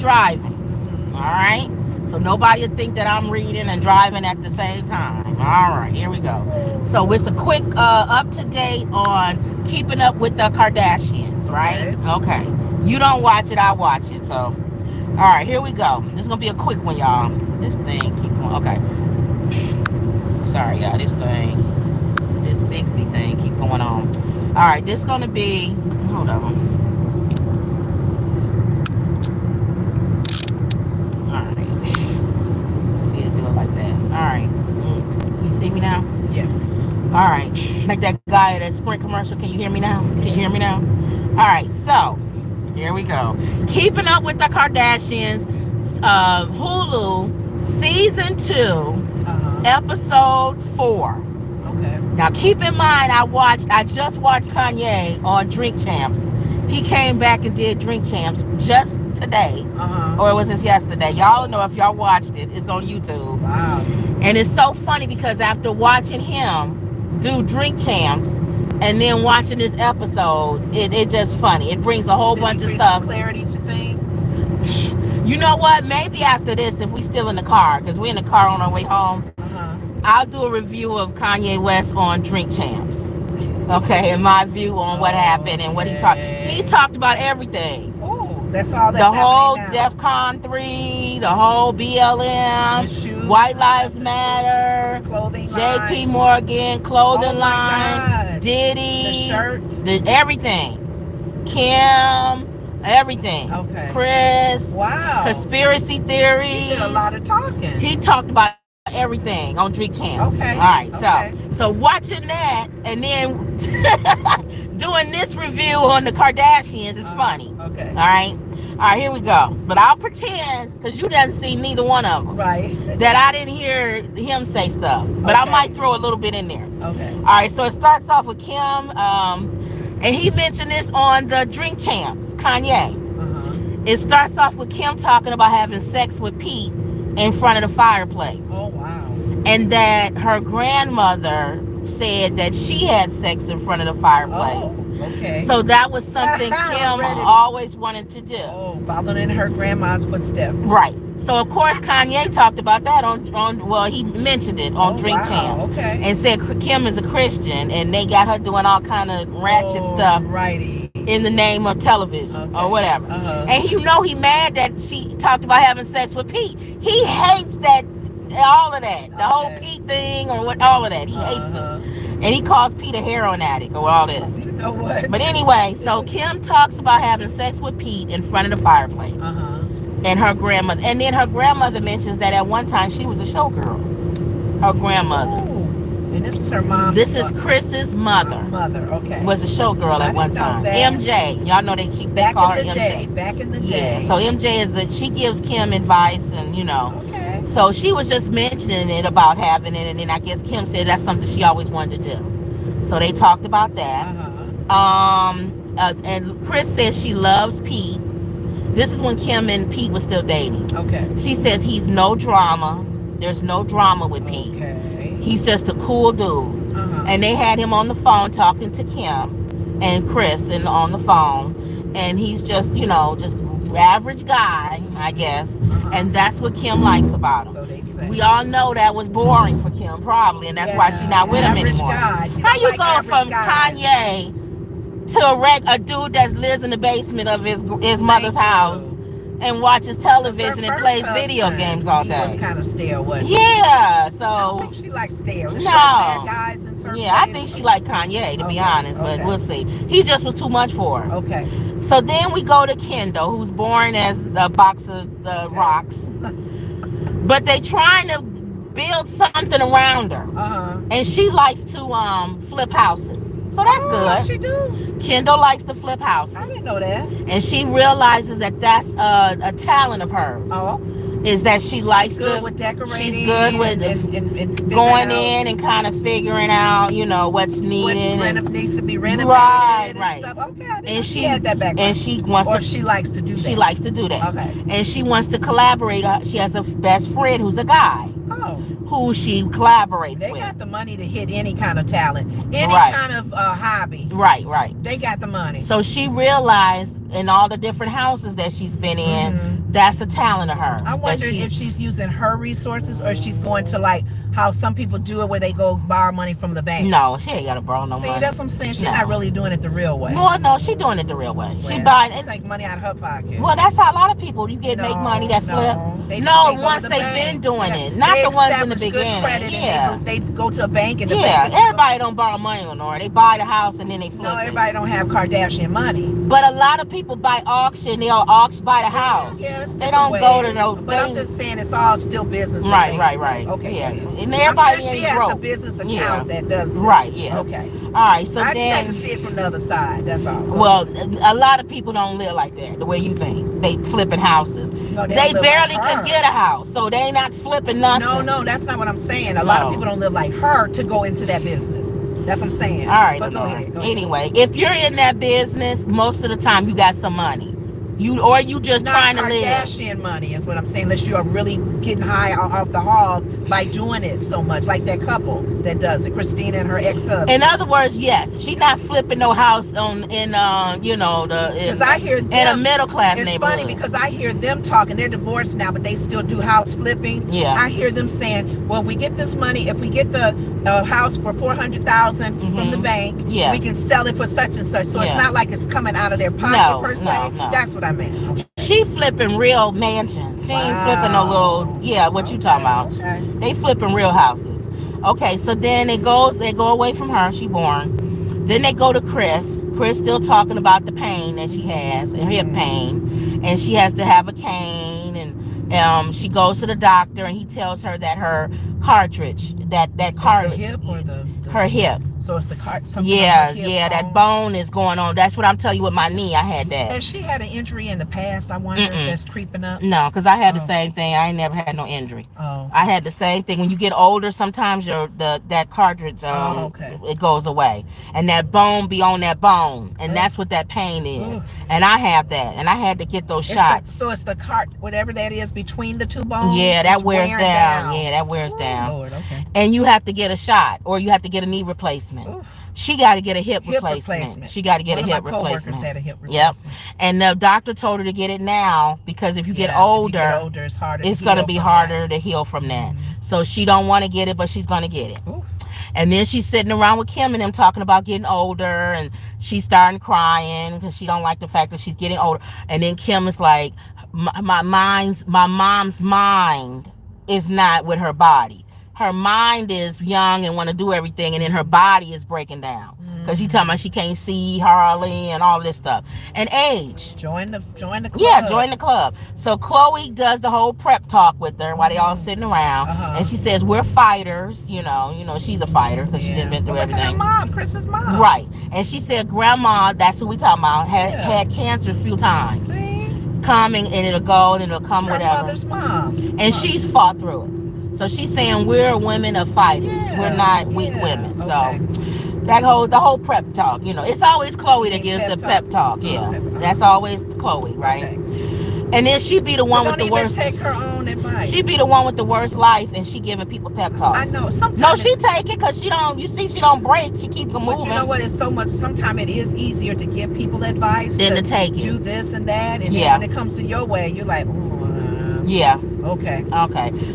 driving. All right. So nobody will think that I'm reading and driving at the same time. All right, here we go. So it's a quick up to date on keeping up with the Kardashians, right? Okay. You don't watch it, I watch it. So, all right, here we go. This is gonna be a quick one, y'all. This thing keep going. Okay. Sorry, y'all. This Bixby thing keep going on. All right, this is gonna be. Hold on. All right. You see me now? Yeah. All right. Like that guy at that Sprint commercial. Can you hear me now? Can you hear me now? All right. So, here we go. Keeping Up with the Kardashians, Hulu, season 2, episode 4. Okay. Now, keep in mind, I just watched Kanye on Drink Champs. He came back and did Drink Champs just today. Or was this yesterday? Y'all know if y'all watched it. It's on YouTube. Wow. And it's so funny because after watching him do Drink Champs and then watching this episode, it just funny. It brings a whole bunch of stuff. Clarity to things. You know what? Maybe after this, if we still in the car, because we're in the car on our way home, I'll do a review of Kanye West on Drink Champs. Okay, and my view on what happened and what he talked. He talked about everything. That's all that's the whole now. DEFCON 3, the whole BLM, shoes, White Lives Matter, JP Morgan, clothing line, Diddy, the shirt, everything. Kim, everything. Okay. Chris. Wow. Conspiracy theories. He did a lot of talking. He talked about everything on Drink Champs. Okay. All right. So watching that and then doing this review on the Kardashians is funny. Okay. All right. All right, here we go. But I'll pretend, because you didn't see neither one of them, right, that I didn't hear him say stuff. But I might throw a little bit in there. Okay. All right, so it starts off with Kim, and he mentioned this on the Drink Champs, Kanye. It starts off with Kim talking about having sex with Pete in front of the fireplace. Oh, wow. And that her grandmother said that she had sex in front of the fireplace. Oh. Okay. So that was something Kim always wanted to do. Oh, following in her grandma's footsteps. Right. So of course Kanye talked about that on he mentioned it on Drink Champs. Okay. And said Kim is a Christian and they got her doing all kind of ratchet stuff. Righty. In the name of television or whatever. And you know he mad that she talked about having sex with Pete. He hates that, all of that, the whole Pete thing or what, all of that. He hates it. And he calls Pete a heroin addict or all this. You know what? But anyway, so Kim talks about having sex with Pete in front of the fireplace. And her grandmother. And then her grandmother mentions that at one time she was a showgirl. Her grandmother. Oh. And this is her mom. This is Chris's mother. Okay. Was a showgirl at one time. MJ. Y'all know that they call her MJ. Back in the day. Yeah. So MJ she gives Kim advice and Okay. So she was just mentioning it about having it, and then I guess Kim said that's something she always wanted to do. So they talked about that. And Chris says she loves Pete. This is when Kim and Pete was still dating. Okay. She says he's no drama. There's no drama with Pete. Okay. He's just a cool dude. And they had him on the phone talking to Kim and Chris and on the phone. And he's just, just average guy, I guess. And that's what Kim likes about him. So they say. We all know that was boring for Kim, probably, and that's why she's not with him anymore. How you go from Kanye to a dude that lives in the basement of his mother's house and watches television and plays video games all day? He was kind of stale, wasn't he? Yeah, so. I don't think she likes stale. No. She likes bad guys in certain yeah, I think she liked Kanye, to be honest, but we'll see. He just was too much for her. Okay. So then we go to Kendall, who's born as a box of rocks. But they trying to build something around her. And she likes to flip houses. So that's good. She do? Kendall likes to flip houses. I didn't know that. And she realizes that that's a talent of hers. Oh. Is that she likes she's good with decorating. She's good with and going in and kind of figuring out, what's needed. What needs to be renovated. Right. Stuff. Okay. And she had that background. And she wants or she likes to do that. She likes to do that. Okay. And she wants to collaborate. She has a best friend who's a guy. Oh. Who she collaborates with. They got the money to hit any kind of talent, any kind of hobby. Right. They got the money. So she realized in all the different houses that she's been in That's a talent of hers. I wonder if she's using her resources or she's going to like how some people do it where they go borrow money from the bank. No, she ain't got to borrow no money. See, that's what I'm saying. She's not really doing it the real way. No, she doing it the real way. Well, She buying it's like money out of her pocket. Well, that's how a lot of people you get make money that flip. Once they've been doing it, not the ones in the beginning. Yeah, they go to a bank and everybody don't borrow money on her. They buy the house and then they flip. No, everybody don't have Kardashian money. But a lot of people buy auction. They'll buy the house. Yeah, they don't go to no. But I'm just saying it's all still business. Right. Okay. Yeah, and everybody she has a business account that does this. Right. Yeah. Okay. All right. So I then just had to see it from the other side. That's all. Well, a lot of people don't live like that. The way you think, they flipping houses. No, they barely can get a house, so they not flipping nothing. No, that's not what I'm saying. A lot of people don't live like her to go into that business. That's what I'm saying. All right. But go ahead. Anyway, if you're in that business, most of the time you got some money. You just trying to live. Kardashian money is what I'm saying. Unless you are really getting high off the hog by doing it so much, like that couple that does it, Christina and her ex-husband. In other words, yes, she not flipping no house in I hear them, in a middle class neighborhood. It's funny because I hear them talking. They're divorced now, but they still do house flipping. Yeah, I hear them saying, "Well, if we get this money, if we get the house for $400,000 from the bank, we can sell it for such and such." So it's not like it's coming out of their pocket per se. No. That's what I meant. She flipping real mansions. She ain't flipping no little. What you talking about? Okay. They flipping real houses. Okay, so then they go away from her. She born. Then they go to Chris. Chris still talking about the pain that she has, and hip pain, and she has to have a cane. And she goes to the doctor, and he tells her that her cartridge, that cartilage, hip or her hip. So it's the that bone is going on. That's what I'm telling you with my knee. I had that. Has she had an injury in the past? I wonder if that's creeping up. No, because I had the same thing. I ain't never had no injury. Oh. I had the same thing. When you get older, sometimes that cartridge it goes away, and that bone be on that bone, and that's what that pain is. And I have that, and I had to get those shots. So it's the whatever that is between the two bones. Yeah, that wears down. Yeah, that wears down. Lord, okay. And you have to get a shot, or you have to get a knee replacement. Ooh. She got to get a hip replacement. She got to get a hip replacement. Had a hip replacement. Yep. And the doctor told her to get it now because if you get older, it's going to be harder to heal from that. Mm-hmm. So she don't want to get it, but she's going to get it. Ooh. And then she's sitting around with Kim and them talking about getting older, and she's starting crying because she don't like the fact that she's getting older. And then Kim is like, my mom's mind is not with her body. Her mind is young and want to do everything, and then her body is breaking down because she talking about she can't see hardly and all this stuff. And age. Join the club. Yeah, join the club. So Chloe does the whole prep talk with her while they all sitting around, and she says we're fighters. You know she's a fighter because she done been through everything. Her mom, Chris's mom. Right, and she said grandma, that's who we talking about, had cancer a few times. See? Coming and it'll go and it'll come, whatever. Her mother's mom. And she's fought through it. So she's saying we're women of fighters. We're not weak women. So the whole prep talk, it's always Chloe that gives the pep talk. Yeah, that's always Chloe, right? Okay. And then she be the one with the worst. Take her own advice. She be the one with the worst life, and she giving people pep talks. I know. Sometimes no, she take it because she don't. You see, she don't break. She keep them moving. But you know what? It's so much. Sometimes it is easier to give people advice than to take it. Do this and that, and then when it comes to your way, you're like, yeah. Okay.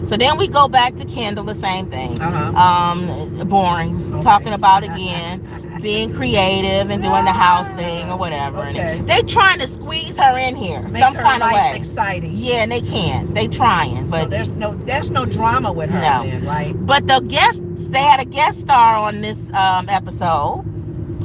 So then we go back to Kendall, the same thing. Boring. Okay. Talking about again, being creative and doing the house thing or whatever. Okay. And they trying to squeeze her in here some kind of way. Exciting. Yeah, and they can't. They trying, but so there's no drama with her. No. Then, right? But they had a guest star on this episode.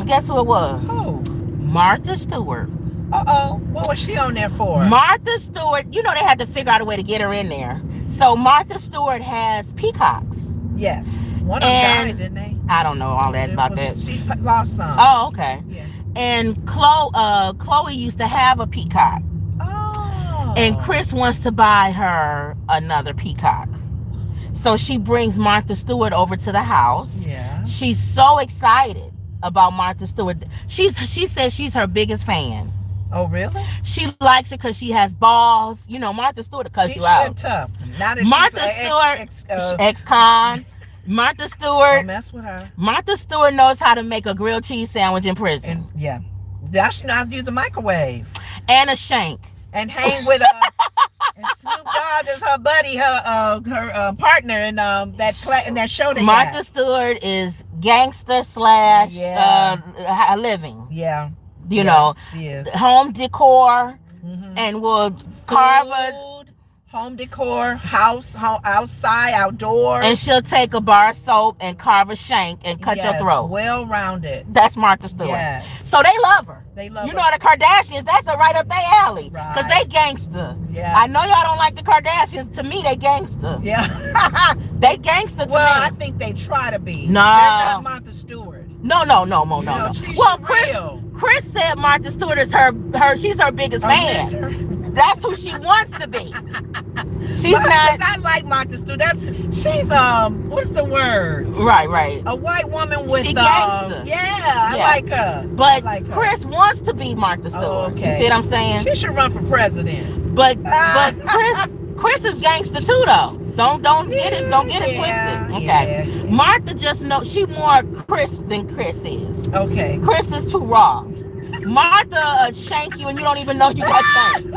Guess who it was? Who? Martha Stewart. What was she on there for? Martha Stewart, they had to figure out a way to get her in there. So Martha Stewart has peacocks. Yes. One of them died, didn't they? I don't know all that about that. She lost some. Oh, okay. Yeah. And Chloe used to have a peacock. Oh. And Chris wants to buy her another peacock. So she brings Martha Stewart over to the house. Yeah. She's so excited about Martha Stewart. She says she's her biggest fan. Oh, really? She likes her because she has balls. Martha Stewart will cuss you out. She's tough. Now that Martha Stewart, ex-con. Martha Stewart. Don't mess with her. Martha Stewart knows how to make a grilled cheese sandwich in prison. Now she knows how to use a microwave. And a shank. and hang with and Snoop Dogg is her buddy, her partner in that show they Martha got. Stewart is gangster slash living. Yeah. You know, she is. Home decor, and will carve a home decor, outside, outdoors. And she'll take a bar of soap and carve a shank and cut your throat. Well rounded. That's Martha Stewart. Yes. So they love her. They love her. You know the Kardashians, that's right up their alley. Right. Because they gangster. Yeah. I know y'all don't like the Kardashians. To me, they gangster. Yeah. They gangster to me. Well, I think they try to be. No. They're not Martha Stewart. No. She's Well, real. Chris said Martha Stewart is she's her biggest fan. Mentor. That's who she wants to be. She's not. I like Martha Stewart. She's what's the word? Right. A white woman with she gangster. I like her. But like her. Chris wants to be Martha Stewart. Oh, okay. You see what I'm saying? She should run for president. But Chris is gangster too though. Don't get it twisted. Okay. Yeah. Martha just knows she more Chris than Chris is. Okay. Chris is too raw. Martha shank you and you don't even know you got shanked.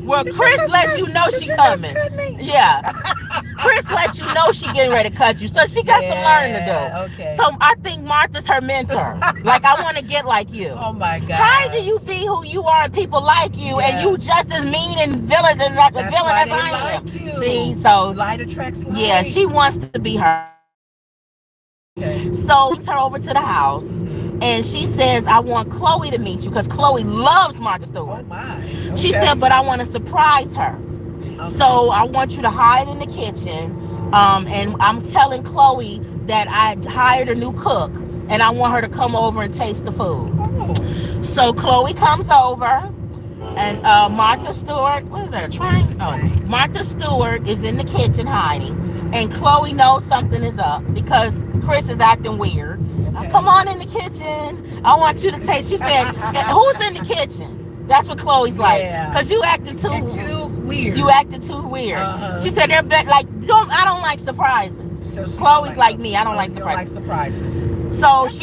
Well, Chris lets you know she coming. Yeah. Chris lets you know she getting ready to cut you. So she got some learning to do. Okay. So I think Martha's her mentor. Like, I want to get like you. Oh my God. How do you be who you are and people like you and you just as mean and villain as I am? See, so light attracts light. Yeah, she wants to be her. Okay. So brings her over to the house and she says, I want Chloe to meet you because Chloe loves Martha Stewart. Oh my. Okay. She said, but I want to surprise her. Okay. So I want you to hide in the kitchen. And I'm telling Chloe that I hired a new cook and I want her to come over and taste the food. Oh. So Chloe comes over and Martha Stewart, what is that, a train? Oh, Martha Stewart is in the kitchen hiding and Chloe knows something is up because Chris is acting weird. Okay. Come on in the kitchen. I want you to taste. She said, who's in the kitchen? That's what Chloe's like. Because you acted too weird. You acted too weird. She said, I don't like surprises. So Chloe's like me. I don't like surprises. So that's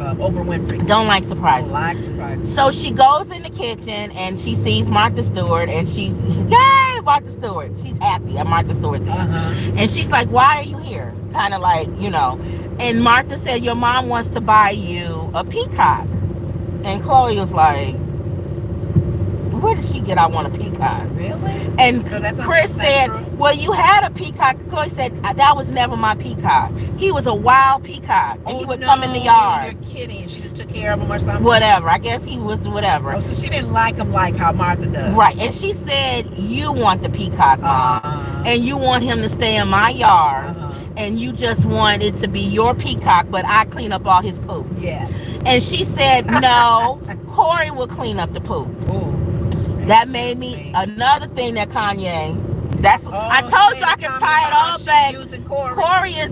Oprah Winfrey. Don't like surprises. Don't like surprises. So she goes in the kitchen and she sees Martha Stewart and yay, Martha Stewart. She's happy that Martha Stewart's there. And she's like, why are you here? Kind of like, And Martha said, your mom wants to buy you a peacock. And Chloe was like, where did she get I want a peacock? Really? And so Chris said, well, you had a peacock. Chloe said, that was never my peacock. He was a wild peacock. And he would come in the yard. You're kidding. She just took care of him or something? Whatever. I guess he was whatever. Oh, so she didn't like him like how Martha does. Right. And she said, you want the peacock, Mom. And you want him to stay in my yard. And you just want it to be your peacock, but I clean up all his poop. Yes. And she said, no, Corey will clean up the poop. Ooh. That made me another thing that Kanye. That's I told you I could tie it all back. Corey is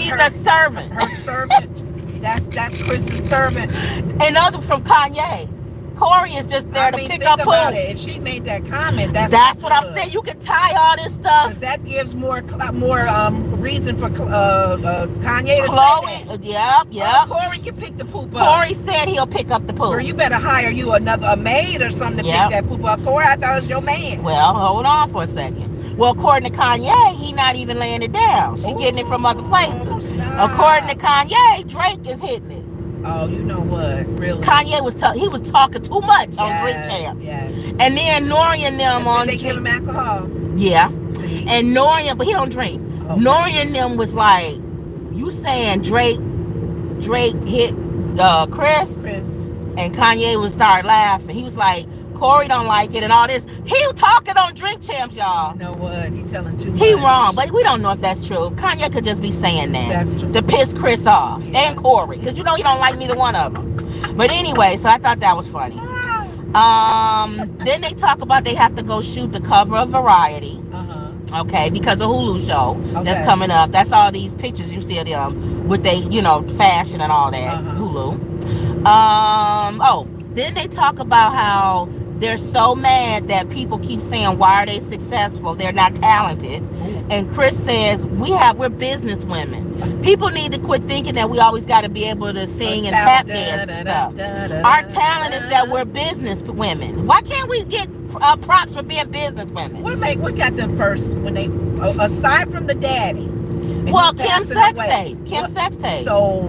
he's a servant. Her servant. That's Chris's servant. Another from Kanye. Corey is just there to pick up poop. If she made that comment, that's what I'm saying. You can tie all this stuff. That gives more reason for Kanye to say that. Yep. Corey can pick the poop up. Corey said he'll pick up the poop. Or you better hire you a maid or something to pick that poop up. Corey, I thought it was your man. Well, hold on for a second. Well, according to Kanye, he not even laying it down. She getting it from other places. According to Kanye, Drake is hitting it. Oh, you know what? Really? Kanye was talking too much on Drink Champs. Yes. And then Nori and them Did they give him alcohol? Yeah. See? And Nori, but he don't drink. Okay. Nori and them was like, you saying Drake hit Chris? And Kanye would start laughing. He was like, Corey don't like it and all this. He talking on Drink Champs, y'all. You know what? He telling too much. He wrong, but we don't know if that's true. Kanye could just be saying that. That's true. To piss Chris off and Corey, because he don't like neither one of them. But anyway, so I thought that was funny. Then they talk about they have to go shoot the cover of Variety. Okay, because of Hulu show that's coming up. That's all these pictures you see of them with they, fashion and all that. Hulu. Then they talk about how they're so mad that people keep saying, why are they successful? They're not talented. And Chris says, we're business women. People need to quit thinking that we always got to be able to sing and tap dance and stuff. Our talent is that we're business women. Why can't we get props for being business women? What got them first when they, aside from the daddy? Well, Kim's sex tape. So,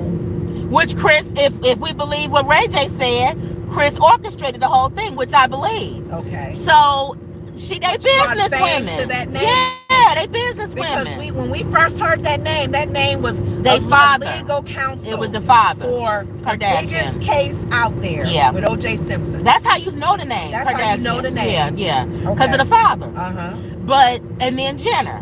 which Chris, if we believe what Ray J said, Chris orchestrated the whole thing, which I believe. Okay. So they business women. To that name. Yeah, they business women. Because when we first heard that name was their father. Legal counsel. It was the father for Kardashian. The biggest case out there. Yeah. With O.J. Simpson. That's how you know the name. That's Kardashian. how you know the name. Yeah. Because of the father. But and then Jenner.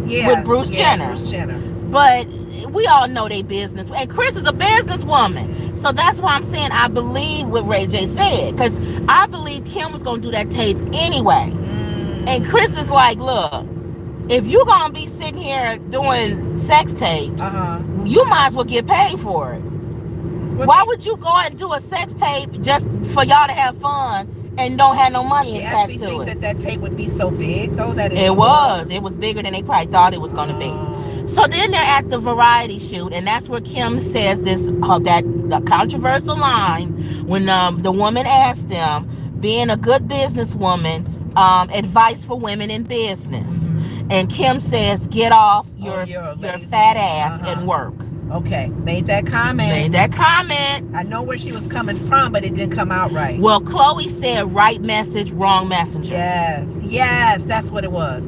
Yeah. With Bruce Jenner. Bruce Jenner. But we all know they business, and Chris is a businesswoman. So that's why I'm saying I believe what Ray J said, because I believe Kim was gonna do that tape anyway. And Chris is like, look, if you're gonna be sitting here doing sex tapes, you might as well get paid for it. Why would you go out and do a sex tape just for y'all to have fun and don't have no money attached to it? That tape would be so big, though. That it was bigger than they probably thought it was gonna be. So then they're at the variety shoot, and that's where Kim says that controversial line when the woman asked them, being a good businesswoman, advice for women in business. And Kim says, get off your fat ass and work. Okay, made that comment. I know where she was coming from, but it didn't come out right. Well, Chloe said, right message, wrong messenger. Yes, that's what it was.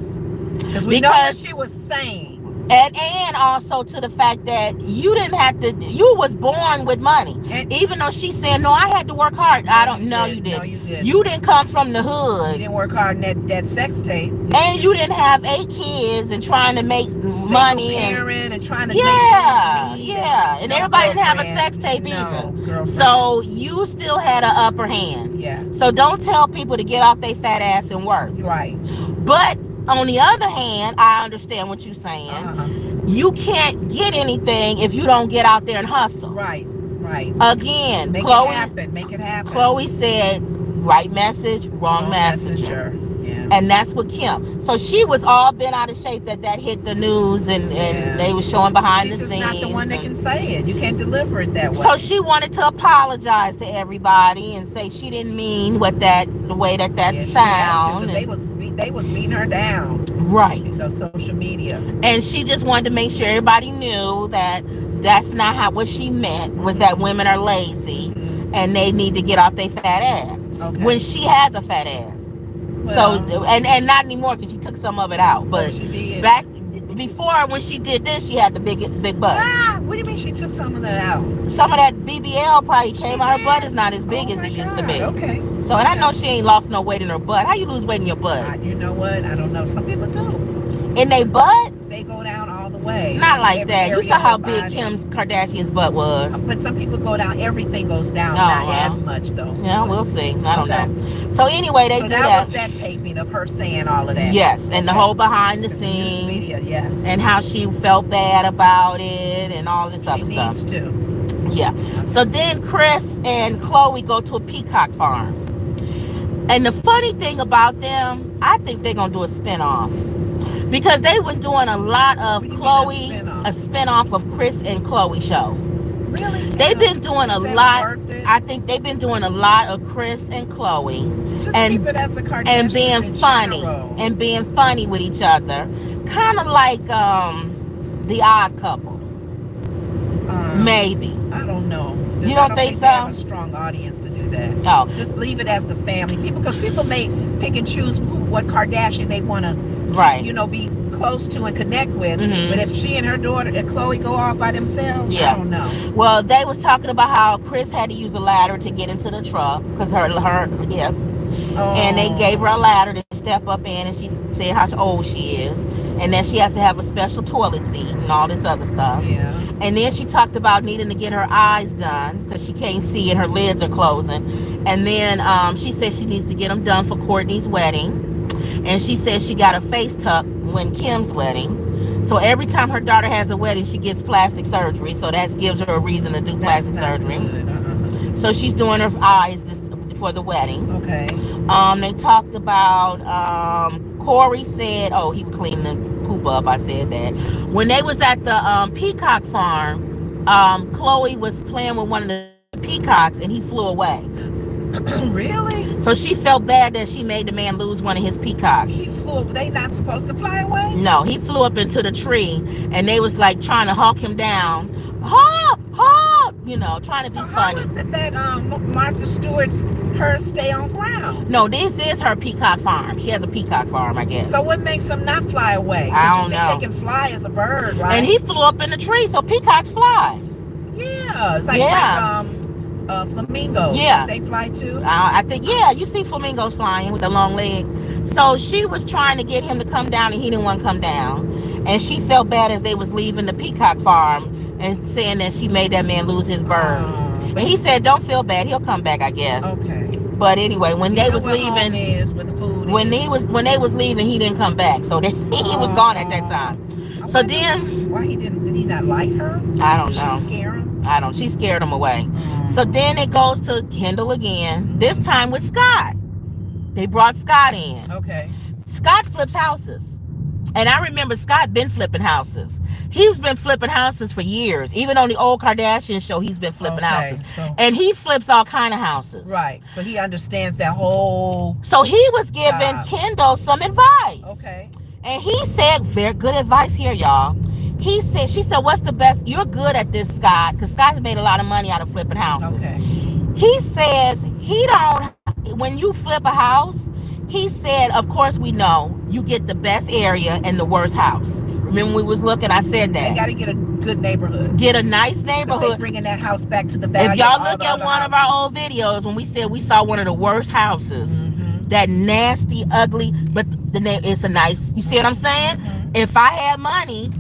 Because we know what she was saying. And also to the fact that you didn't have to, you was born with money. And even though she's saying, no, I had to work hard. You didn't. No, you didn't. You didn't come from the hood. You didn't work hard in that sex tape. And you didn't have 8 kids and trying to make money. And trying to and everybody didn't have a sex tape either. Girlfriend. So you still had an upper hand. Yeah. So don't tell people to get off their fat ass and work. Right. But on the other hand, I understand what you're saying. You can't get anything if you don't get out there and hustle. Right. Again, Make it happen. Chloe said, right message, wrong messenger. Yeah. And that's what Kim. So she was all bent out of shape that hit the news and they were showing behind the scenes. She's not the one that can say it. You can't deliver it that way. So she wanted to apologize to everybody and say she didn't mean the way that sound. They was beating her down. Right. Social media. And she just wanted to make sure everybody knew that that's not what she meant, was that women are lazy and they need to get off their fat ass. Okay. When she has a fat ass. Well, so and not anymore because she took some of it out. But she did. Back before, when she did this, she had the big butt. What do you mean she took some of that out? Some of that BBL probably came out. Her butt is not as big as it used to be. Okay. So, and I know she ain't lost no weight in her butt. How you lose weight in your butt? You know what? I don't know. Some people do. In their butt? They go down all the way. Not like that. You saw how big Kim Kardashian's butt was. But some people go down. Everything goes down. Not as much, though. Yeah, we'll see. I don't know. So anyway, they do that. That was that taping of her saying all of that. Yes, and the whole behind the scenes. Media, yes. And how she felt bad about it and all this other stuff. She needs to. Yeah. So then Chris and Chloe go to a peacock farm. And the funny thing about them, I think they're going to do a spinoff. Because they were doing a lot of Chloe, a spinoff of Chris and Chloe show. Really? They've been doing a lot. I think they've been doing a lot of Chris and Chloe. Just keep it as the Kardashians and being funny. And being funny with each other. Kind of like The Odd Couple. Maybe. I don't know. You don't think so? They have a strong audience to do that. Oh. Just leave it as the family. Because people may pick and choose what Kardashian they want to be close to and connect with. But if she and her daughter and Chloe go off by themselves, I don't know. Well, they was talking about how Chris had to use a ladder to get into the truck because her hip. And they gave her a ladder to step up in, and she said how old she is, and then she has to have a special toilet seat and all this other stuff. Yeah. And then she talked about needing to get her eyes done because she can't see and her lids are closing. And then she said she needs to get them done for Courtney's wedding. And she says she got a face tuck when Kim's wedding. So every time her daughter has a wedding, she gets plastic surgery. So that gives her a reason to do plastic surgery. So she's doing her eyes for the wedding. Okay. They talked about Corey said, oh, he would clean the poop up. I said that. When they was at the peacock farm, Chloe was playing with one of the peacocks and he flew away. Really? So she felt bad that she made the man lose one of his peacocks. He flew. They not supposed to fly away? No, he flew up into the tree and they was like trying to hawk him down. Hawk, hawk, you know, trying to be funny. How is it that Martha Stewart's her stay on ground? No, this is her peacock farm. She has a peacock farm, I guess. So what makes them not fly away? I don't know. They can fly as a bird, right? And he flew up in the tree, so peacocks fly. Yeah, it's like flamingos. Yeah, they fly too. I think you see flamingos flying with the long legs. So she was trying to get him to come down, and he didn't want to come down. And she felt bad as they was leaving the peacock farm and saying that she made that man lose his bird. But he said, "Don't feel bad. He'll come back, I guess." Okay. But anyway, when they was leaving, when they was leaving, he didn't come back. So he was gone at that time. So then, why did he not like her? I don't know. She scared him. She scared him away. So then it goes to Kendall again. This time with Scott. They brought Scott in. Okay. Scott flips houses. And I remember Scott been flipping houses. He's been flipping houses for years. Even on the old Kardashian show, he's been flipping houses. So, and he flips all kind of houses. Right. So he understands that whole... So he was giving Kendall some advice. Okay. And he said, very good advice here, y'all. She said, what's the best? You're good at this, Scott, because Scott's made a lot of money out of flipping houses. Okay. He says when you flip a house, he said, of course we know you get the best area and the worst house. Remember we was looking, I said that. You got to get a good neighborhood. Get a nice neighborhood. They bringing that house back to the value. If y'all look at one of our old videos when we said we saw one of the worst houses, that nasty, ugly, but it's a nice, you see what I'm saying? If I had money,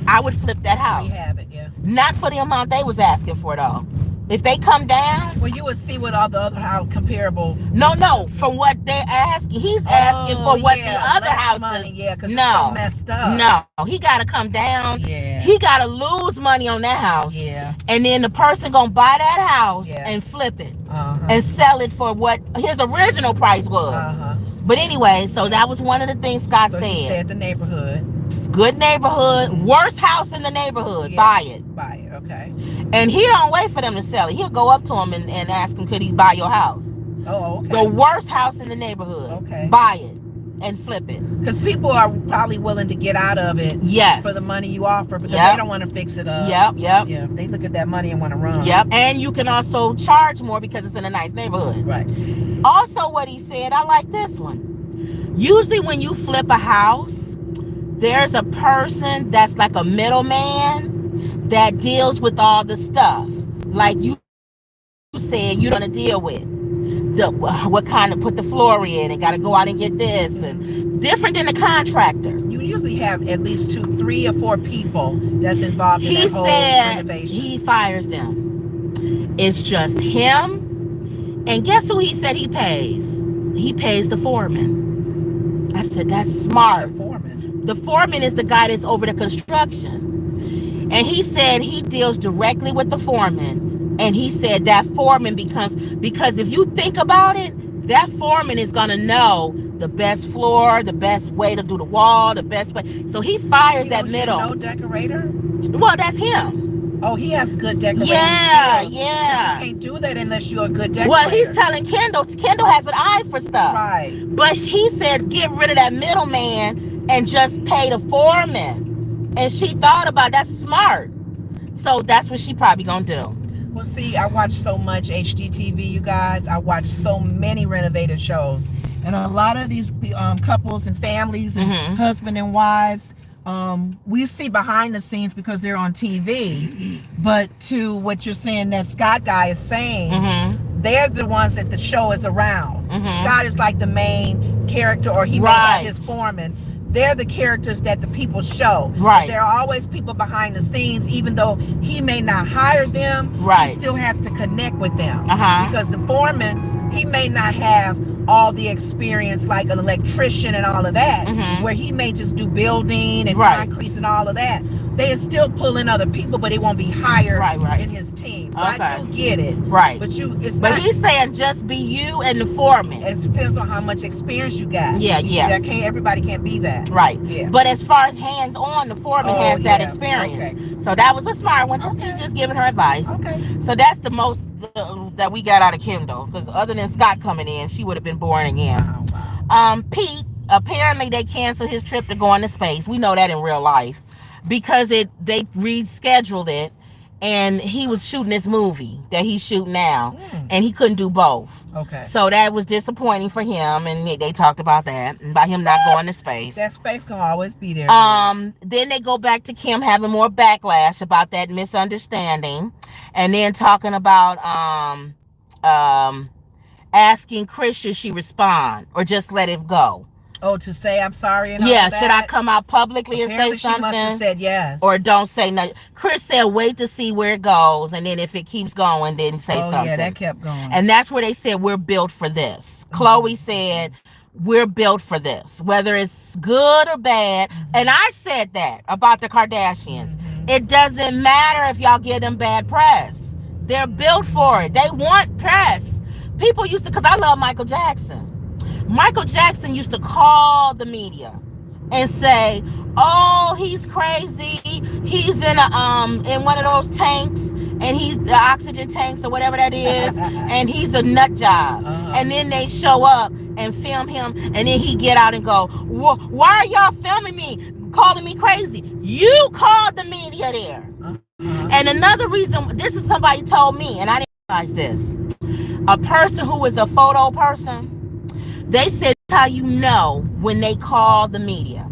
I would flip that house. We have it, yeah. Not for the amount they was asking for, though. If they come down... Well, you would see what all the other house comparable... No, from what they asking. He's asking for what the other houses... Money, yeah, because it's so messed up. No, he got to come down. Yeah. He got to lose money on that house. Yeah. And then the person going to buy that house and flip it. And sell it for what his original price was. But anyway, so that was one of the things Scott said. He said the neighborhood. Good neighborhood, worst house in the neighborhood. Yeah. Buy it. Buy it, okay. And he don't wait for them to sell it. He'll go up to them and ask them, could he buy your house? Oh, okay. The worst house in the neighborhood. Okay. Buy it and flip it. Because people are probably willing to get out of it. Yes. For the money you offer because they don't want to fix it up. Yep. Yeah, they look at that money and want to run. Yep. And you can also charge more because it's in a nice neighborhood. Right. Also, what he said, I like this one. Usually when you flip a house, there's a person that's like a middleman that deals with all the stuff. Like you said, you're gonna deal with what kind of put the floor in and got to go out and get this, and different than the contractor. You usually have at least 2, 3, or 4 people that's involved in that whole renovation. He fires them. It's just him, and guess who he said he pays? He pays the foreman. I said, that's smart. The foreman? The foreman is the guy that's over the construction. And he said he deals directly with the foreman. And he said that foreman because if you think about it, that foreman is going to know the best floor, the best way to do the wall, the best way. So he fires that middle. No decorator? Well, that's him. Oh, he has good decorating skills. Yeah. You can't do that unless you're a good decorator. Well, he's telling Kendall has an eye for stuff. Right. But he said get rid of that middleman and just pay the foreman. And she thought about that's smart. So that's what she probably gonna do. Well, see, I watch so much HGTV, you guys. I watch so many renovated shows. And a lot of these couples and families and husband and wives, we see behind the scenes because they're on TV. But to what you're saying that Scott guy is saying, they're the ones that the show is around. Scott is like the main character, or he may have his foreman. They're the characters that the people show. Right. There are always people behind the scenes, even though he may not hire them, he still has to connect with them. Because the foreman, he may not have all the experience like an electrician and all of that, where he may just do building and concrete and all of that. they still pull in other people, but it won't be higher Right. in his team. So Okay. I do get it. Right. But he's saying just be you and the foreman. It depends on how much experience you got. Yeah. Everybody can't be that. Right. Yeah. But as far as hands on, the foreman has that experience. Okay. So that was a smart one. He's just giving her advice. Okay. So that's the most that we got out of Kendall. Because other than Scott coming in, she would have been boring again. Wow. Pete, apparently they canceled his trip to go into space. We know that in real life because they rescheduled it, and he was shooting this movie that he's shooting now, and he couldn't do both. Okay. So that was disappointing for him, and they talked about that, about him not going to space. That space can always be there. Then they go back to Kim having more backlash about that misunderstanding, and then talking about asking Chris should she respond or just let it go. Oh, to say I'm sorry and all yeah, that? Should I come out publicly Apparently and say something? She must have said yes. Or don't say nothing. Chris said wait to see where it goes, and then if it keeps going, then say something. Yeah, that kept going. And that's where they said we're built for this. Chloe said we're built for this, whether it's good or bad. And I said that about the Kardashians. It doesn't matter if y'all give them bad press. They're built for it. They want press. People used to, because I love Michael Jackson. Michael Jackson used to call the media and say, oh, he's crazy. He's in one of those tanks, and he's the oxygen tanks or whatever that is, and he's a nut job. And then they show up and film him, and then he get out and go, why are y'all filming me, calling me crazy? You called the media there. And another reason, this is somebody told me, and I didn't realize this. A person who is a photo person, they said how you know when they call the media.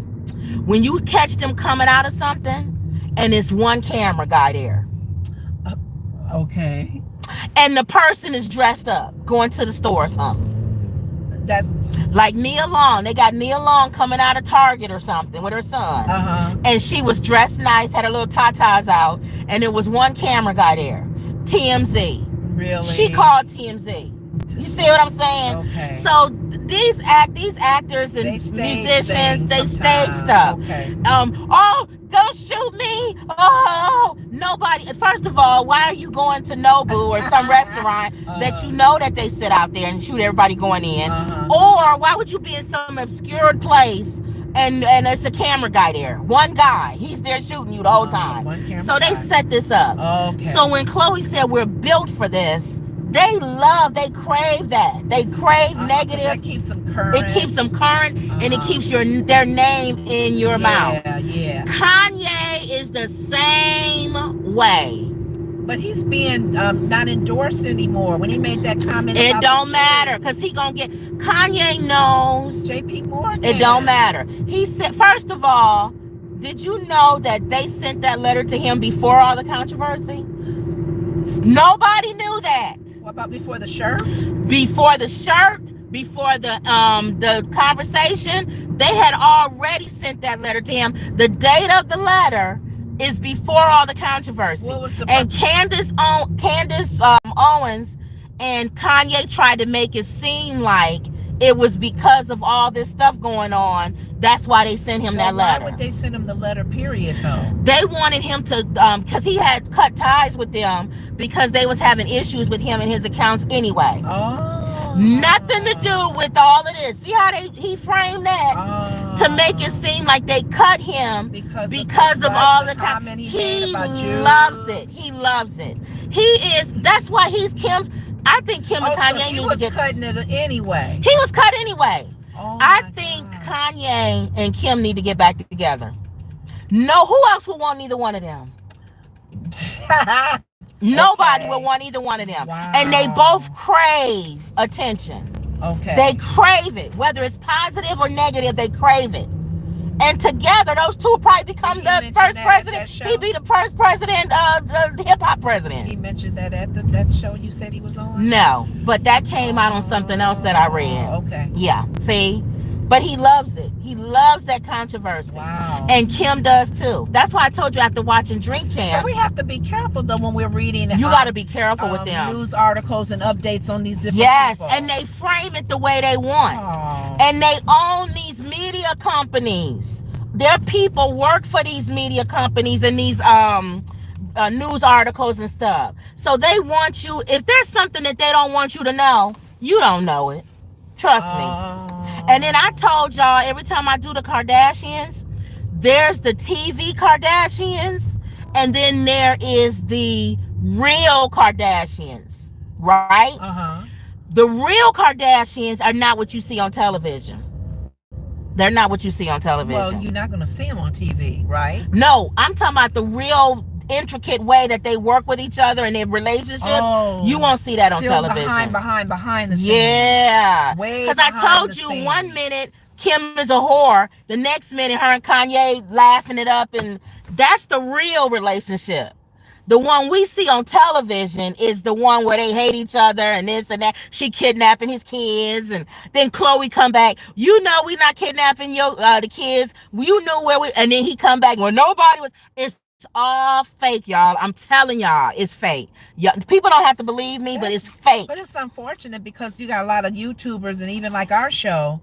When you catch them coming out of something and it's one camera guy there. Okay. And the person is dressed up, going to the store or something. That's like Nia Long. They got Nia Long coming out of Target or something with her son. And she was dressed nice, had her little tatas out, and there was one camera guy there. TMZ. Really? She called TMZ. You see what I'm saying? Okay. So these actors and musicians, they stage stuff. Okay. Oh, don't shoot me. Oh, nobody. First of all, why are you going to Nobu or some restaurant that you know that they sit out there and shoot everybody going in? Or why would you be in some obscure place and it's a camera guy there? One guy, he's there shooting you the whole time. So they set this up. Okay. So when Chloe said we're built for this, they crave that. They crave negative. That keeps them current. It keeps them current, and it keeps their name in your mouth. Yeah. Kanye is the same way. But he's being not endorsed anymore. When he made that comment, it don't matter because he gonna get. Kanye knows. J.P. Morgan. It don't matter. He said, first of all, did you know that they sent that letter to him before all the controversy? Nobody knew that. What about before the shirt? Before the shirt, before the conversation, they had already sent that letter to him. The date of the letter is before all the controversy. What was the and Candace Owens and Kanye tried to make it seem like it was because of all this stuff going on. That's why they sent him that letter. Why would they send him the letter, period, though? They wanted him to, because he had cut ties with them because they was having issues with him and his accounts anyway. Nothing to do with all of this. See how he framed that to make it seem like they cut him because of all the comment he loves it. He loves it. He is. That's why he's Kim. I think Kim and Kanye need to get cutting it anyway. He was cut anyway. I think Kanye and Kim need to get back together. No, who else would want either one of them? Nobody would want either one of them. Wow. And they both crave attention. Okay. They crave it. Whether it's positive or negative, they crave it. And together, those two will probably become the first president. He'd be the first president, the hip-hop president. He mentioned that at that show you said he was on? No, but that came out on something else that I read. Okay. Yeah, see? But he loves it. He loves that controversy. Wow. And Kim does too. That's why I told you after watching Drink Champs. So we have to be careful though when we're reading. You got to be careful with them. News articles and updates on these different people. And they frame it the way they want. And they own these media companies. their people work for these media companies and these news articles and stuff. So they want you, if there's something that they don't want you to know, you don't know it. Trust me. And then I told y'all, every time I do the Kardashians, there's the TV Kardashians, and then there is the real Kardashians, right? The real Kardashians are not what you see on television. They're not what you see on television. Well, you're not going to see them on TV, right? No, I'm talking about the real intricate way that they work with each other and their relationships. You won't see that on television. Behind the scenes. Yeah. Because I told you, one minute Kim is a whore, the next minute her and Kanye laughing it up, and that's the real relationship. The one we see on television is the one where they hate each other and this and that. She kidnapping his kids, and then Chloe come back. You know we not kidnapping the kids. You knew where we, and then he come back where nobody was. It's all fake, y'all. I'm telling y'all, it's fake. People don't have to believe me, but it's fake. But it's unfortunate because you got a lot of YouTubers, and even like our show,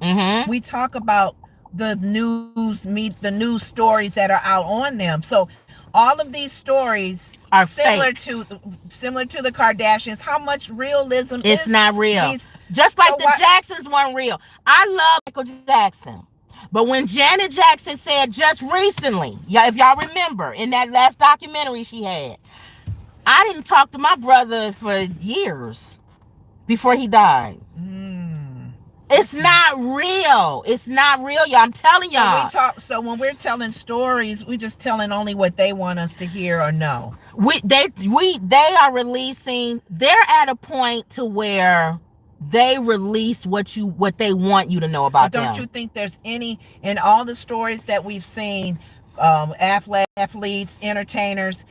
we talk about the news stories that are out on them. So all of these stories are similar to the Kardashians. How much realism it's not real. Just like the Jacksons weren't real. I love Michael Jackson. But when Janet Jackson said just recently, if y'all remember, in that last documentary she had, I didn't talk to my brother for years before he died. It's not real. It's not real, y'all. I'm telling y'all. So when we're telling stories, we're just telling only what they want us to hear or know. They are releasing. They're at a point to where they release what they want you to know about them. Don't you think there's any, in all the stories that we've seen, athletes, entertainers,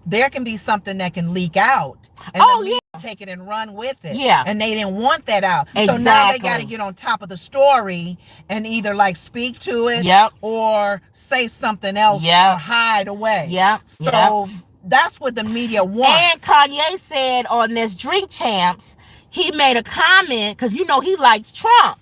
there can be something that can leak out, and the media take it and run with it. And they didn't want that out. Exactly. So now they got to get on top of the story and either like speak to it or say something else or hide away. So that's what the media wants. And Kanye said on this Drink Champs, he made a comment, because you know he likes Trump.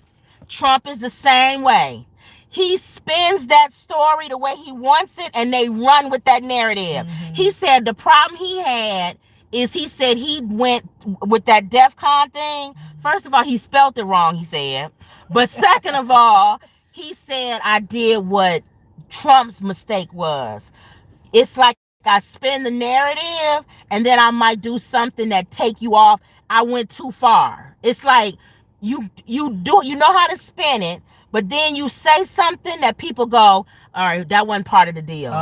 Trump is the same way. He spins that story the way he wants it, and they run with that narrative. He said the problem he had is, he said he went with that DEF CON thing. First of all, he spelt it wrong, he said. But second of all, he said, I did what Trump's mistake was. It's like I spin the narrative, and then I might do something that take you off. I went too far. It's like you know how to spin it, but then you say something that people go, all right, that wasn't part of the deal.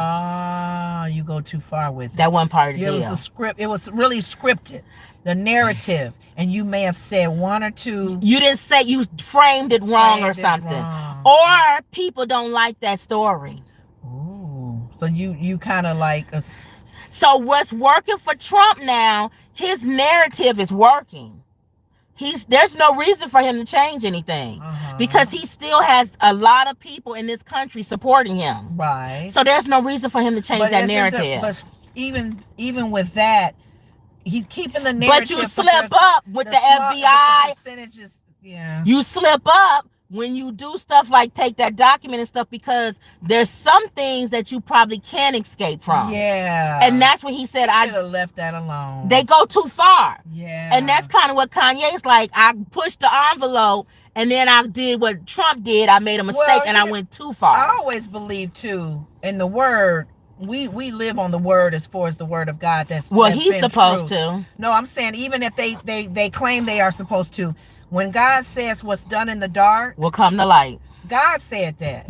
You go too far with it. That wasn't part of the deal. It was a script. It was really scripted, the narrative, and you may have said one or two. You didn't say, you framed it wrong or something. Or people don't like that story. Ooh. So you kind of like a... So what's working for Trump now, his narrative is working. There's no reason for him to change anything, because he still has a lot of people in this country supporting him. Right. So there's no reason for him to change that narrative. But even with that, he's keeping the narrative. But you slip up with the FBI. The percentages, you slip up when you do stuff like take that document and stuff, because there's some things that you probably can't escape from. And that's what he said. I should have left that alone. They go too far. And that's kind of what Kanye's like. I pushed the envelope, and then I did what Trump did. I made a mistake, and I went too far. I always believe too in the word. We live on the word as far as the word of God. That's he's supposed to. No, I'm saying even if they claim they are supposed to. When God says what's done in the dark will come to light. God said that.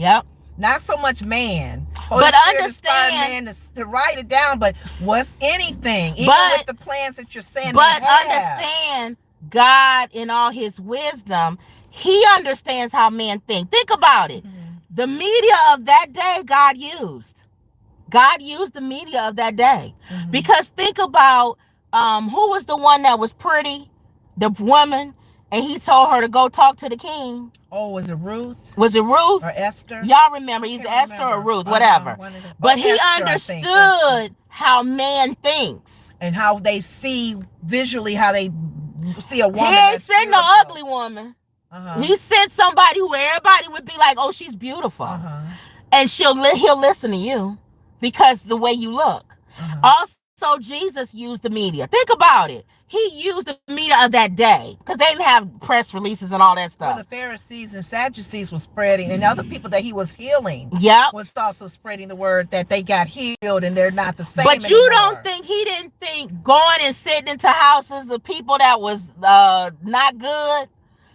Not so much man. But understand, man to write it down, but what's anything, even with the plans that you're saying. But understand, God in all his wisdom, he understands how men think. Think about it. The media of that day God used. God used the media of that day. Because think about who was the one that was pretty? The woman. And he told her to go talk to the king. Oh, was it Ruth? Was it Ruth? Or Esther? Y'all remember, either Esther or Ruth, whatever. But he understood how man thinks. And how they see visually, how they see a woman. He ain't sent no ugly woman. He sent somebody who everybody would be like, oh, she's beautiful. and he'll listen to you because the way you look. Also, Jesus used the media. Think about it. He used the media of that day because they didn't have press releases and all that stuff. Well, the Pharisees and Sadducees was spreading, and other people that he was healing was also spreading the word that they got healed and they're not the same But anymore. you don't think he didn't think going and sitting into houses of people that was not good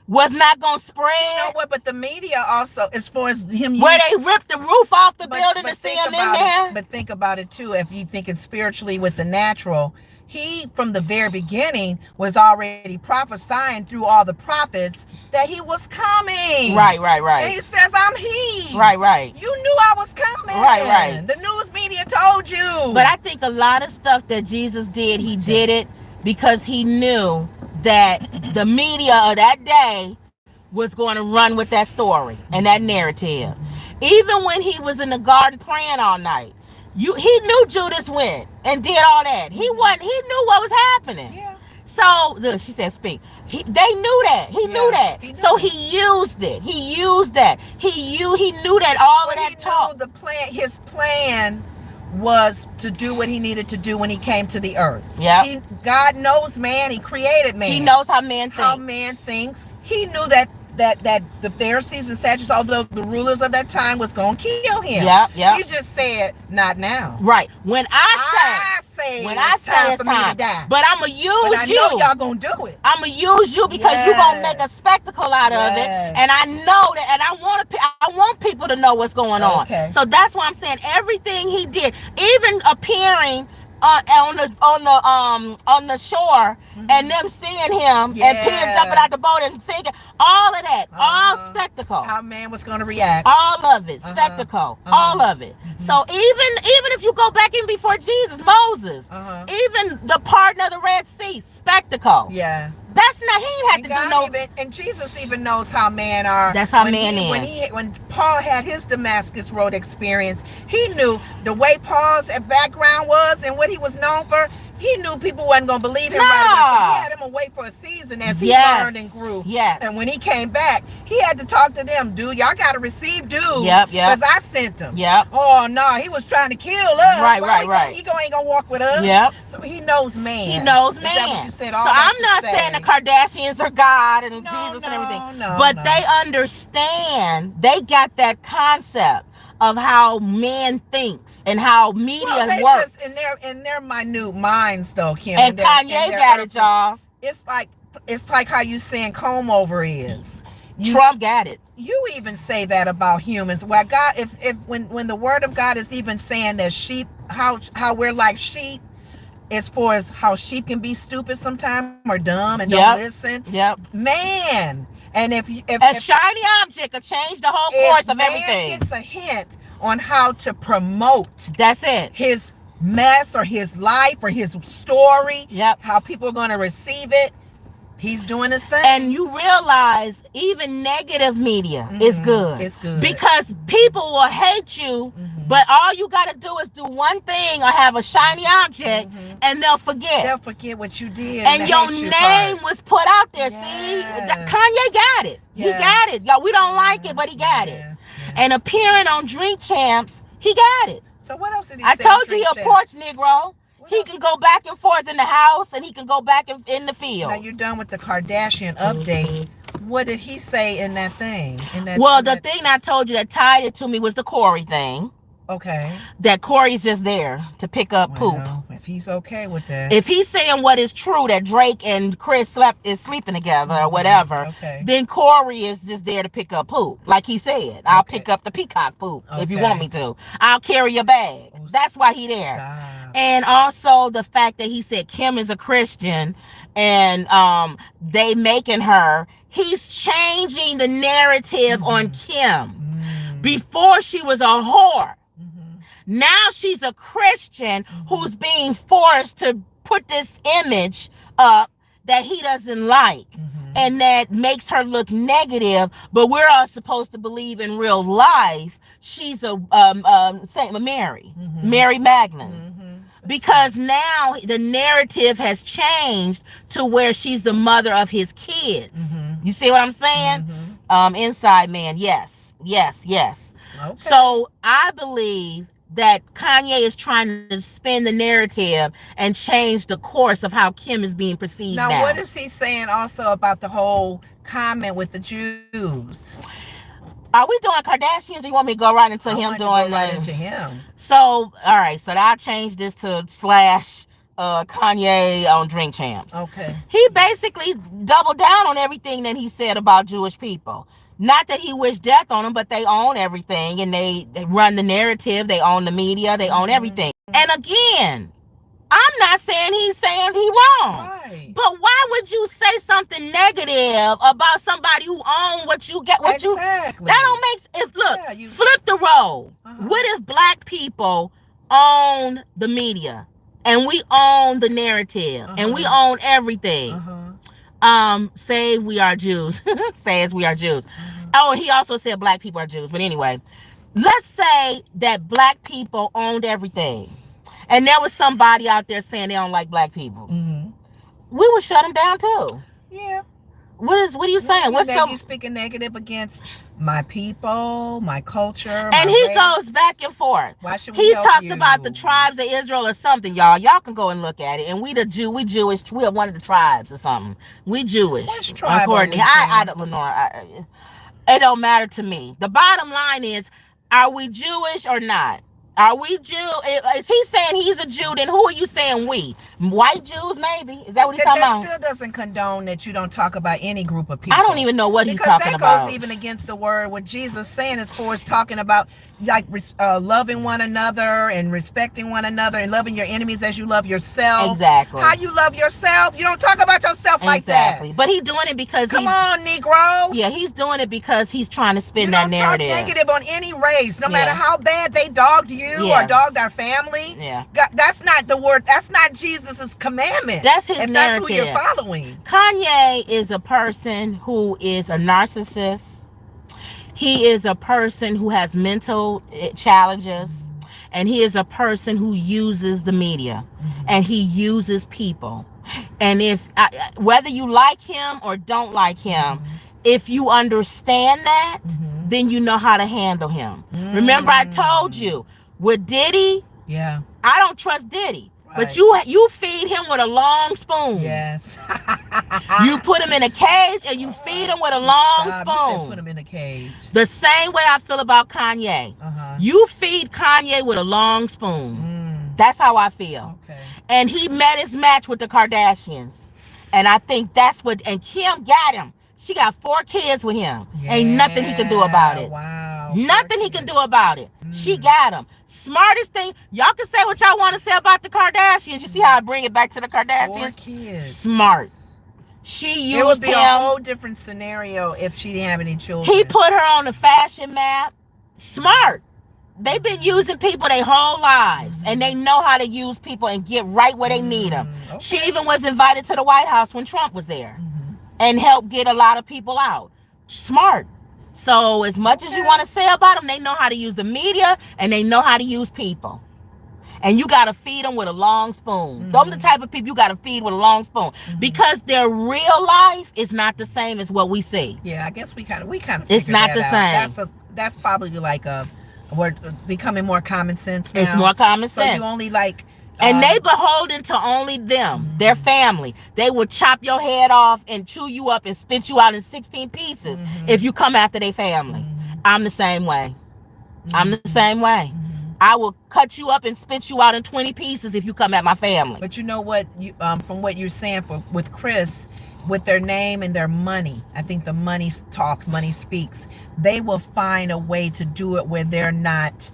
was not going to spread? You know what? But the media also, as far as him, where they ripped the roof off the building to see him in there. But think about it too. If you thinking spiritually with the natural, he from the very beginning was already prophesying through all the prophets that he was coming. Right. And he says, "I'm he." Right. You knew I was coming. Right. The news media told you. But I think a lot of stuff that Jesus did, he did it because he knew that the media of that day was going to run with that story and that narrative. Even when he was in the garden praying all night, he knew Judas went and did all that. He knew what was happening. Yeah. So look, she said, "Speak." They knew that. He knew that. So he used it. He used that. He knew that all of that talk. His plan was to do what he needed to do when he came to the earth. Yeah. God knows man. He created man. He knows how man thinks. How man thinks. He knew that the Pharisees and Sadducees, although the rulers of that time, was going to kill him. Yeah. He just said, "Not now." Right. When I say it's time for me to die. But I'm going to use you. But I know y'all going to do it. I'm going to use you because you're going to make a spectacle out of it. And I know that, and I want people to know what's going on. So that's why I'm saying everything he did, even appearing on the shore, and them seeing him, and Peter jumping out the boat and singing, all of that, all spectacle. How man was going to react. All of it, spectacle, all of it. So even if you go back in before Jesus, Moses, even the parting of the Red Sea, spectacle. Yeah. That's not, he didn't have to do no. And Jesus even knows how men are. That's how man is. When Paul had his Damascus Road experience, he knew the way Paul's background was and what he was known for. He knew people wasn't going to believe him right away. So he had him away for a season as he learned and grew. Yes. And when he came back, he had to talk to them. Dude, y'all got to receive dude. Yep. Because I sent him. Yep. Oh, no, he was trying to kill us. Right. He ain't going to walk with us. Yep. So he knows man. He knows man. Is that what you said? So I'm not saying the Kardashians are God and Jesus and everything. But they understand. They got that concept of how man thinks and how media works. Just in their minute minds, though, Kim. And Kanye got it, y'all. It's like how you saying comb over is. Trump got it. You even say that about humans. Well, God, when the word of God is even saying that sheep, how we're like sheep, as far as how sheep can be stupid sometimes or dumb and don't listen. Yep. Man. And if a shiny object could change the whole course of everything. If man gets a hint on how to promote, that's it, his mess or his life or his story, how people are going to receive it, he's doing his thing. And you realize even negative media is good. It's good. Because people will hate you, but all you got to do is do one thing or have a shiny object and they'll forget. They'll forget what you did. And your name was put out there. See, Kanye got it. He got it. Y'all, we don't like it, but he got it. And appearing on Drink Champs, he got it. So what else did he say? I told you he a porch Negro. He can go back and forth in the house and he can go back in the field. Now you're done with the Kardashian update. What did he say in that thing? The thing I told you that tied it to me was the Corey thing. Okay. That Corey's just there to pick up poop. If he's okay with that. If he's saying what is true, that Drake and Chris is sleeping together or whatever, then Corey is just there to pick up poop. Like he said, I'll pick up the peacock poop if you want me to. I'll carry your bag. That's why he there. Stop. And also the fact that he said Kim is a Christian and they making her. He's changing the narrative on Kim. Before she was a whore. Now she's a Christian who's being forced to put this image up that he doesn't like and that makes her look negative. But we're all supposed to believe in real life she's a Saint Mary, Mary Magdalene. Because now the narrative has changed to where she's the mother of his kids. You see what I'm saying? Inside man, yes. Okay. So I believe that Kanye is trying to spin the narrative and change the course of how Kim is being perceived Now, now. what is he saying also about the whole comment with the Jews? Are we doing Kardashians? Or you want me to go right into I him wanted to doing go right into him. So, all right. So I'll change this to slash Kanye on Drink Champs. Okay. He basically doubled down on everything that he said about Jewish people. Not that he wished death on them, but they own everything and they run the narrative. They own the media. They own everything. And again, I'm not saying he's saying he wrong. Right. But why would you say something negative about somebody who own what you get? What Exactly. that don't make. If look, Yeah, flip the role. Uh-huh. What if black people own the media and we own the narrative and we own everything? Say we are Jews. Says we are Jews. Oh, and he also said black people are Jews. But anyway, let's say that black people owned everything. And there was somebody out there saying they don't like black people. We would shut them down too. Yeah. What are you saying? What's you speaking negative against my people, my culture, and my he race? goes back and forth. Why should we he help talked you? About the tribes of Israel or something, y'all. Y'all can go and look at it. And we Jewish. We are one of the tribes or something. We Jewish. Which tribe? According Lenora, it don't matter to me. The bottom line is, are we Jewish or not? Are we Jew? Is he saying he's a Jew? Then who are you saying we? White Jews, maybe? Is that what he's talking about? That still doesn't condone that you don't talk about any group of people. I don't even know what he's talking about. Because that goes even against the word what Jesus saying as far as talking about like loving one another and respecting one another and loving your enemies as you love yourself. Exactly. How you love yourself? You don't talk about yourself like that. Exactly. But he's doing it because Come on, Negro. Yeah, he's doing it because he's trying to spin that narrative. You don't talk negative on any race, no matter how bad they dogged you or dogged our family. Yeah. That's not the word. That's not Jesus's commandment. That's his if narrative. That's who you're following. Kanye is a person who is a narcissist. He is a person who has mental challenges, and he is a person who uses the media, and he uses people. And if whether you like him or don't like him, if you understand that, then you know how to handle him. Remember, I told you with Diddy, I don't trust Diddy. Right. But you feed him with a long spoon. Yes. You put him in a cage and you feed him with a long spoon. You put him in a cage. The same way I feel about Kanye. You feed Kanye with a long spoon. That's how I feel. Okay. And he met his match with the Kardashians. And I think that's what, and Kim got him. She got 4 kids with him. Ain't nothing he can do about it. Wow. Nothing he can do about it. She got him. Smartest thing. Y'all can say what y'all want to say about the Kardashians. You see how I bring it back to the Kardashians? 4 kids. Smart. She used It would be him. a whole different scenario if she didn't have any children. He put her on the fashion map. Smart. They've been using people their whole lives, and they know how to use people and get right where they need them. Okay. She even was invited to the White House when Trump was there and helped get a lot of people out. Smart. So as much as you want to say about them, they know how to use the media and they know how to use people. And you got to feed them with a long spoon. Those are the type of people you got to feed with a long spoon because their real life is not the same as what we see. Yeah, I guess we kind of it's not the same. That's probably like we're becoming more common sense now. It's more common sense. So you only like and they beholden to only them, their family. They will chop your head off and chew you up and spit you out in 16 pieces if you come after their family. I'm the same way. I'm the same way. I will cut you up and spit you out in 20 pieces if you come at my family. But you know what? From what you're saying with Chris, with their name and their money, I think the money talks, money speaks. They will find a way to do it where they're not...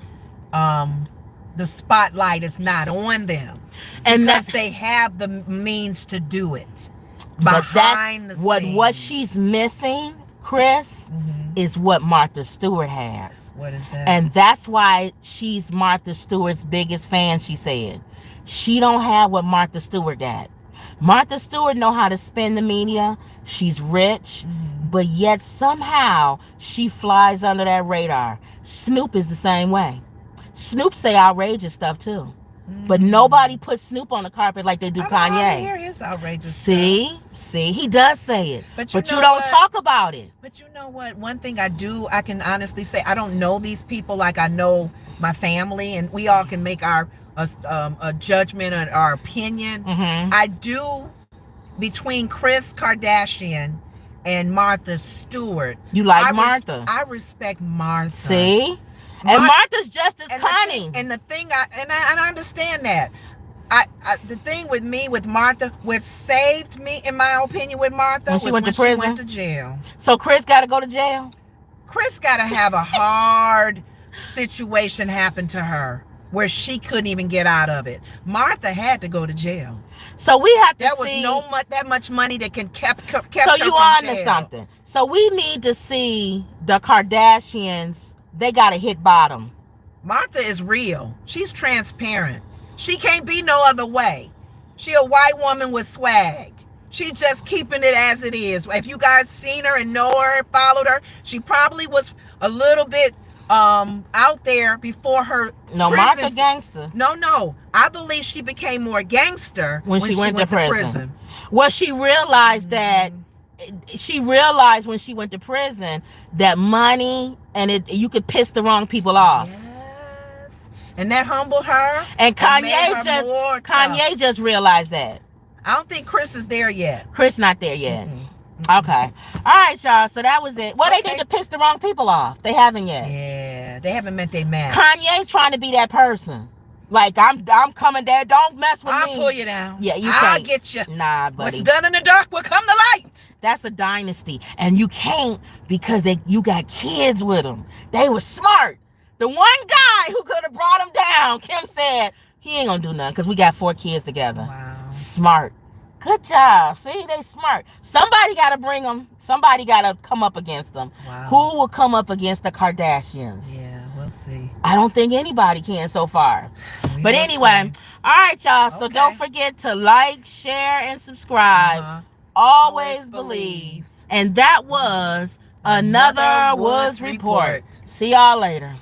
the spotlight is not on them, and because they have the means to do it. But that's what she's missing, Chris, is what Martha Stewart has. What is that? And that's why she's Martha Stewart's biggest fan. She said she don't have what Martha Stewart got. Martha Stewart know how to spin the media. She's rich, but yet somehow she flies under that radar. Snoop is the same way. Snoop say outrageous stuff too. But nobody puts Snoop on the carpet like they do I don't Kanye. hear his outrageous See, he does say it, but you don't what? talk about it. But you know what? One thing I can honestly say, I don't know these people like I know my family, and we all can make our a judgment and our opinion. I do, between Kris Kardashian and Martha Stewart. You like Martha? I respect Martha. See? And Martha's just as cunning. And the thing, I understand that. The thing with me, with Martha, what saved me, in my opinion, with Martha, when she went to jail. So Kris got to go to jail? Kris got to have a hard situation happen to her where she couldn't even get out of it. Martha had to go to jail. So we have to see. There was that much money that kept so her you from on to jail. something. So we need to see the Kardashians. They got to hit bottom. Martha is real. She's transparent. She can't be no other way. She a white woman with swag. She just keeping it as it is. If you guys seen her and know her and followed her, she probably was a little bit out there before her. No, Martha gangster. No. I believe she became more gangster when she went to prison. Well, she realized that. She realized when she went to prison that money and you could piss the wrong people off. Yes. And that humbled her. And Kanye just realized that. I don't think Kris is there yet. Kris not there yet. Okay. All right, y'all. So that was it. Well, they did to piss the wrong people off. They haven't yet. Yeah, they haven't met their match. Kanye trying to be that person. Like, I'm coming there. Don't mess with me. I'll pull you down. Yeah, I'll get you. Nah, buddy. What's done in the dark will come to light. That's a dynasty. And you can't because you got kids with them. They were smart. The one guy who could have brought them down, Kim said, he ain't going to do nothing because we got 4 kids together. Wow. Smart. Good job. See, they smart. Somebody got to bring them. Somebody got to come up against them. Wow. Who will come up against the Kardashians? Yeah, we'll see. I don't think anybody can so far. But anyway, all right, y'all. So don't forget to like, share, and subscribe. Always believe. And that was another Woods Report. See y'all later.